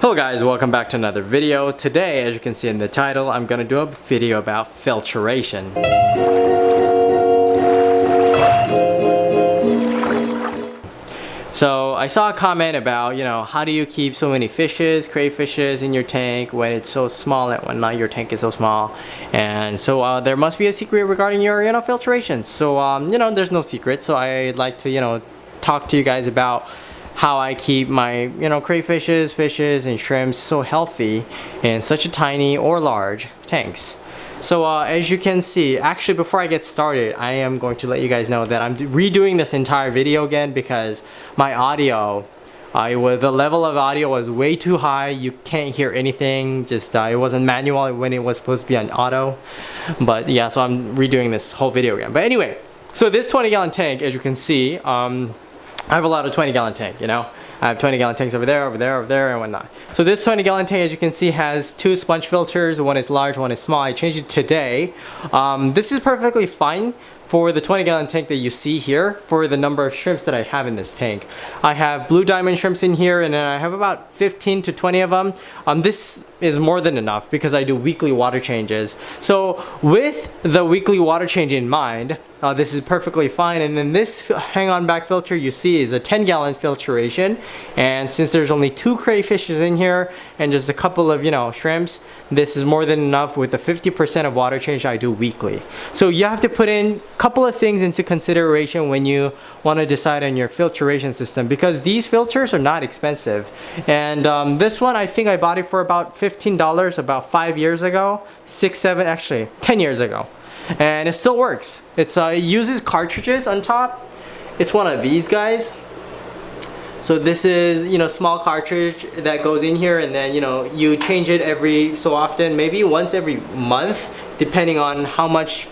Hello guys, welcome back to another video. Today, as you can see in the title, I'm gonna do a video about filtration. So I saw a comment about, how do you keep so many fishes, crayfishes in your tank when it's so small and when your tank is so small. And so there must be a secret regarding your, filtration. So, there's no secret. So I'd like to, talk to you guys about how I keep my, crayfishes, fishes, and shrimps so healthy in such a tiny or large tanks. So as you can see, actually before I get started, I am going to let you guys know that I'm redoing this entire video again because my audio, the level of audio was way too high. You can't hear anything. Just it wasn't manual when it was supposed to be on auto. But yeah, so I'm redoing this whole video again. But anyway, so this 20-gallon tank, as you can see, I have a lot of 20-gallon tank, I have 20-gallon tanks over there, and whatnot. So this 20-gallon tank, as you can see, has two sponge filters. One is large, one is small. I changed it today. This is perfectly fine for the 20-gallon tank that you see here for the number of shrimps that I have in this tank. I have blue diamond shrimps in here, and then I have about 15 to 20 of them. This is more than enough because I do weekly water changes. So with the weekly water change in mind, this is perfectly fine. And then this hang on back filter you see is a 10-gallon filtration. And since there's only 2 crayfishes in here and just a couple of, shrimps, this is more than enough with the 50% of water change I do weekly. So you have to put in a couple of things into consideration when you want to decide on your filtration system, because these filters are not expensive. And this one, I think I bought it for about $15 about 5 years ago, 6, 7, actually 10 years ago. And it still works. It uses cartridges on top. It's one of these guys. So this is, small cartridge that goes in here, and then, you change it every so often, maybe once every month, depending on how much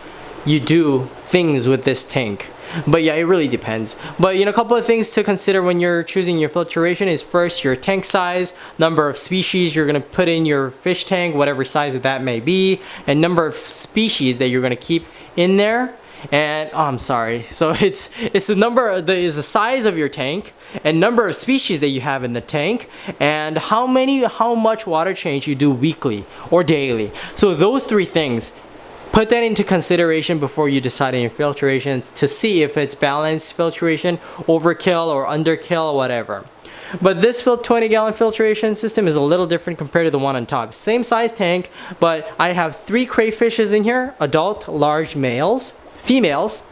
you do things with this tank. But yeah, it really depends. But a couple of things to consider when you're choosing your filtration is first your tank size, number of species you're gonna put in your fish tank, whatever size that may be, and number of species that you're gonna keep in there. And I'm sorry. So it's the size of your tank and number of species that you have in the tank, and how much water change you do weekly or daily. So those 3 things. Put that into consideration before you decide on your filtrations to see if it's balanced filtration, overkill or underkill or whatever. But this 20-gallon filtration system is a little different compared to the one on top. Same size tank, but I have 3 crayfishes in here, adult, large females,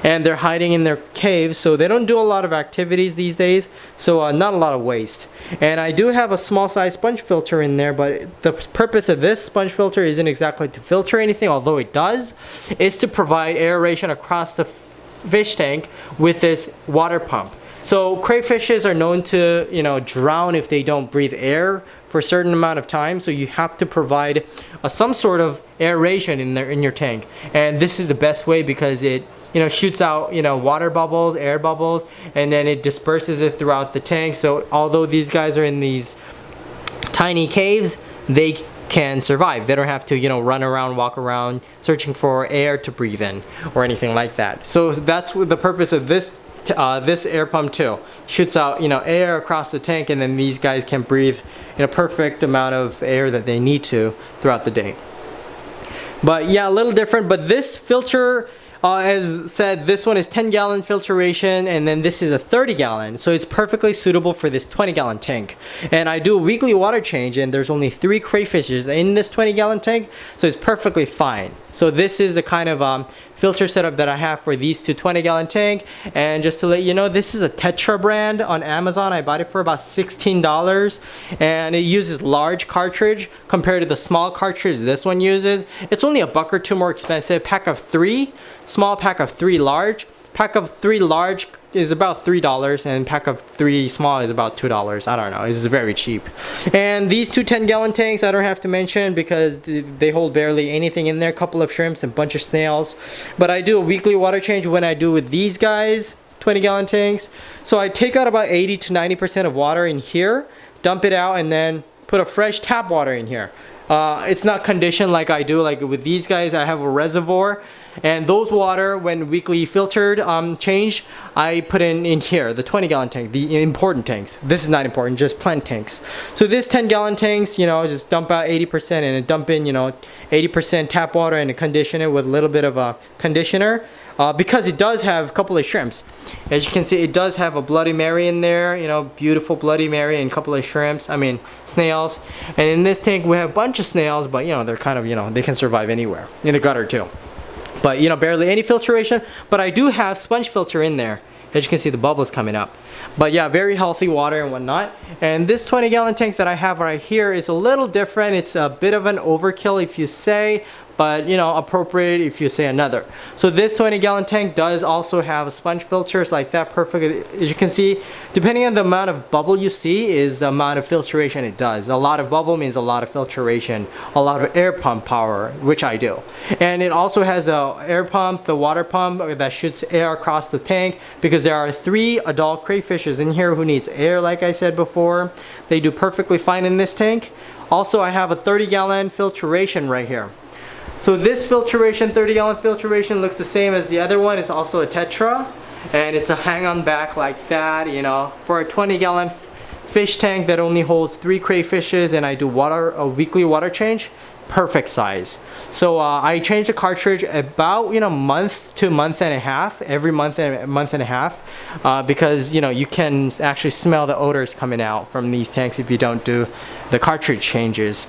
and they're hiding in their caves, so they don't do a lot of activities these days, so not a lot of waste. And I do have a small size sponge filter in there, but the purpose of this sponge filter isn't exactly to filter anything, although it does. It's to provide aeration across the fish tank with this water pump. So crayfishes are known to, drown if they don't breathe air for a certain amount of time, so you have to provide some sort of aeration in your tank. And this is the best way because it shoots out water bubbles, air bubbles, and then it disperses it throughout the tank. So although these guys are in these tiny caves, they can survive. They don't have to run around, walk around searching for air to breathe in or anything like that. So that's the purpose of this air pump too. Shoots out air across the tank, and then these guys can breathe a perfect amount of air that they need to throughout the day. But yeah, a little different. But this filter, as said, this one is 10-gallon filtration, and then this is a 30-gallon, so it's perfectly suitable for this 20-gallon tank. And I do a weekly water change, and there's only 3 crayfishes in this 20-gallon tank, so it's perfectly fine. So this is the kind of filter setup that I have for these 2 20-gallon tank. And just to let you know, this is a Tetra brand on Amazon. I bought it for about $16, and it uses large cartridge compared to the small cartridge this one uses. It's only $1 or $2 more expensive. Pack of 3, small pack of 3 large. Pack of 3 large is about $3, and pack of 3 small is about $2. I don't know, it's very cheap. And these 2 10-gallon tanks I don't have to mention because they hold barely anything in there. A couple of shrimps and a bunch of snails. But I do a weekly water change when I do with these guys, 20-gallon tanks. So I take out about 80 to 90% of water in here, dump it out, and then put a fresh tap water in here. It's not conditioned like I do. Like with these guys, I have a reservoir, and those water, when weekly filtered, change, I put in here, the 20-gallon tank, the important tanks. This is not important, just plant tanks. So this 10-gallon tanks, you know, just dump out 80% and dump in, you know, 80% tap water and condition it with a little bit of a conditioner. Because it does have a couple of shrimps. As you can see, it does have a Bloody Mary in there, you know, beautiful Bloody Mary and a couple of shrimps, I mean snails. And in this tank we have a bunch of snails, but you know, they're kind of, you know, they can survive anywhere, in the gutter too. But you know, barely any filtration, but I do have sponge filter in there. As you can see, the bubbles coming up. But yeah, very healthy water and whatnot. And this 20-gallon tank that I have right here is a little different. It's a bit of an overkill if you say, but you know, appropriate if you say another. So this 20-gallon tank does also have sponge filters like that, perfect. As you can see, depending on the amount of bubble you see is the amount of filtration it does. A lot of bubble means a lot of filtration, a lot of air pump power, which I do. And it also has a air pump, the water pump that shoots air across the tank, because there are 3 adult crayfishes in here who needs air, like I said before. They do perfectly fine in this tank. Also, I have a 30-gallon filtration right here. So this filtration, 30-gallon filtration, looks the same as the other one. It's also a Tetra, and it's a hang-on back like that, you know. For a 20-gallon fish tank that only holds 3 crayfishes, and I do a weekly water change, perfect size. So I change the cartridge about, you know, month to month and a half, every month and a half, because you know, you can actually smell the odors coming out from these tanks if you don't do the cartridge changes.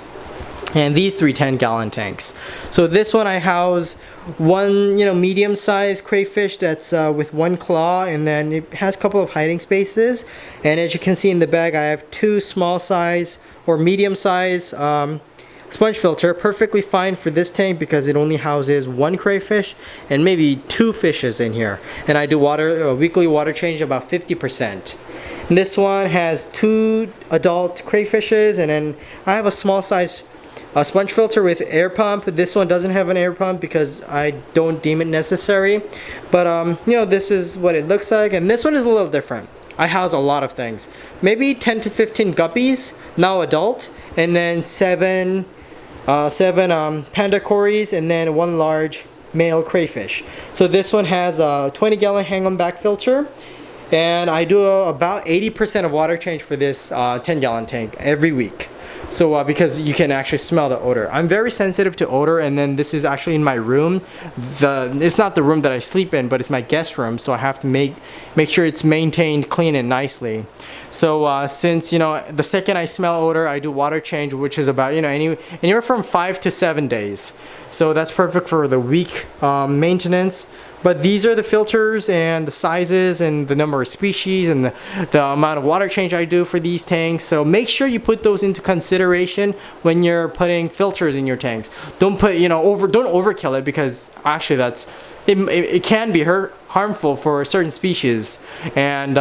And these 3 10-gallon tanks. So this one I house one, you know, medium-sized crayfish that's with 1 claw, and then it has a couple of hiding spaces. And as you can see in the bag, I have 2 small size or medium size sponge filter, perfectly fine for this tank because it only houses 1 crayfish and maybe 2 fishes in here. And I do a weekly water change about 50%. And this one has 2 adult crayfishes, and then I have a small size sponge filter with air pump. This one doesn't have an air pump because I don't deem it necessary. But you know, this is what it looks like, and this one is a little different. I house a lot of things. Maybe 10 to 15 guppies, now adult, and then 7 panda cories, and then 1 large male crayfish. So this one has a 20-gallon hang-on back filter, and I do about 80% of water change for this 10-gallon tank every week. So because you can actually smell the odor. I'm very sensitive to odor, and then this is actually in my room. It's not the room that I sleep in, but it's my guest room, so I have to make sure it's maintained clean and nicely. So since, you know, the second I smell odor, I do water change, which is about, you know, anywhere from 5 to 7 days. So that's perfect for the week maintenance. But these are the filters and the sizes and the number of species and the amount of water change I do for these tanks. So make sure you put those into consideration when you're putting filters in your tanks. Don't put, you know, don't overkill it, because actually it can be harmful for certain species. And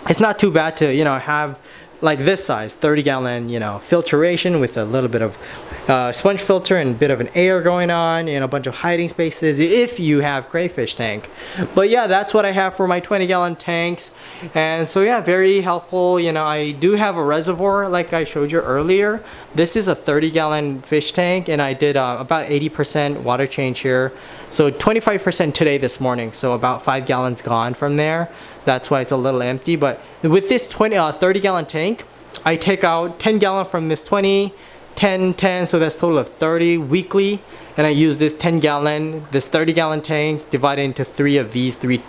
it's not too bad to, you know, have like this size 30-gallon, you know, filtration with a little bit of sponge filter and a bit of an air going on, and a bunch of hiding spaces if you have crayfish tank. But yeah, that's what I have for my 20-gallon tanks. And so yeah, very helpful. You know, I do have a reservoir like I showed you earlier. This is a 30-gallon fish tank, and I did about 80% water change here. So 25% today this morning, so about 5 gallons gone from there. That's why it's a little empty. But with this 30-gallon tank, I take out 10 gallon from this 20, 10, 10, so that's a total of 30 weekly. And I use this 30-gallon tank divided into 3 of these 3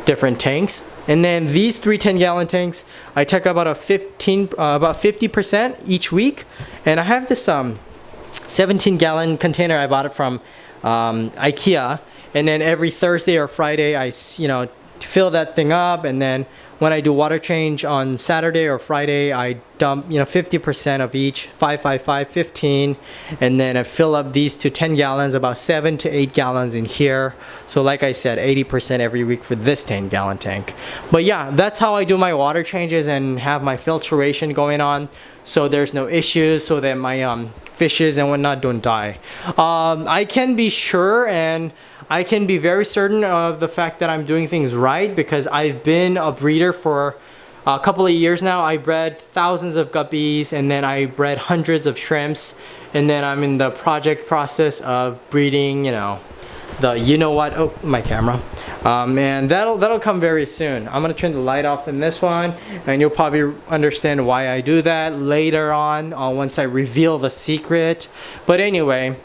different tanks. And then these 3 10-gallon tanks, I take about about 50% each week. And I have this 17-gallon container. I bought it from IKEA. And then every Thursday or Friday, I, you know, fill that thing up, and then when I do water change on Saturday or Friday, I dump, you know, 50% of each, 5, 5, 5, 15, and then I fill up these to 10 gallons, about 7 to 8 gallons in here. So like I said, 80% every week for this 10-gallon tank. But yeah, that's how I do my water changes and have my filtration going on, so there's no issues, so that my fishes and whatnot don't die. I can be sure, and I can be very certain of the fact that I'm doing things right, because I've been a breeder for a couple of years now. I bred thousands of guppies, and then I bred hundreds of shrimps, and then I'm in the project process of breeding, you know what, oh, my camera, and that'll come very soon. I'm gonna turn the light off in this one, and you'll probably understand why I do that later on, once I reveal the secret. But anyway,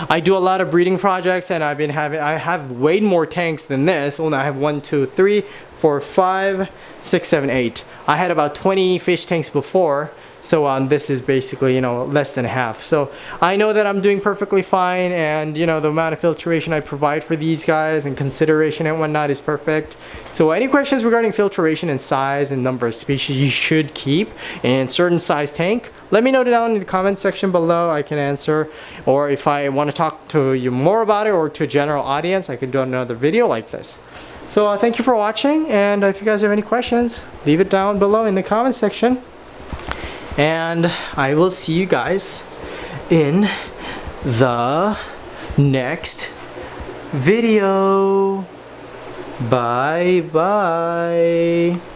I do a lot of breeding projects, and I have way more tanks than this. Only I have 1, 2, 3, 4, 5, 6, 7, 8. I had about 20 fish tanks before, so this is basically, you know, less than half. So I know that I'm doing perfectly fine, and you know, the amount of filtration I provide for these guys and consideration and whatnot is perfect. So any questions regarding filtration and size and number of species you should keep in certain size tank, let me know down in the comment section below. I can answer, or if I want to talk to you more about it or to a general audience, I can do another video like this. So thank you for watching, and if you guys have any questions, leave it down below in the comment section. And I will see you guys in the next video. Bye bye.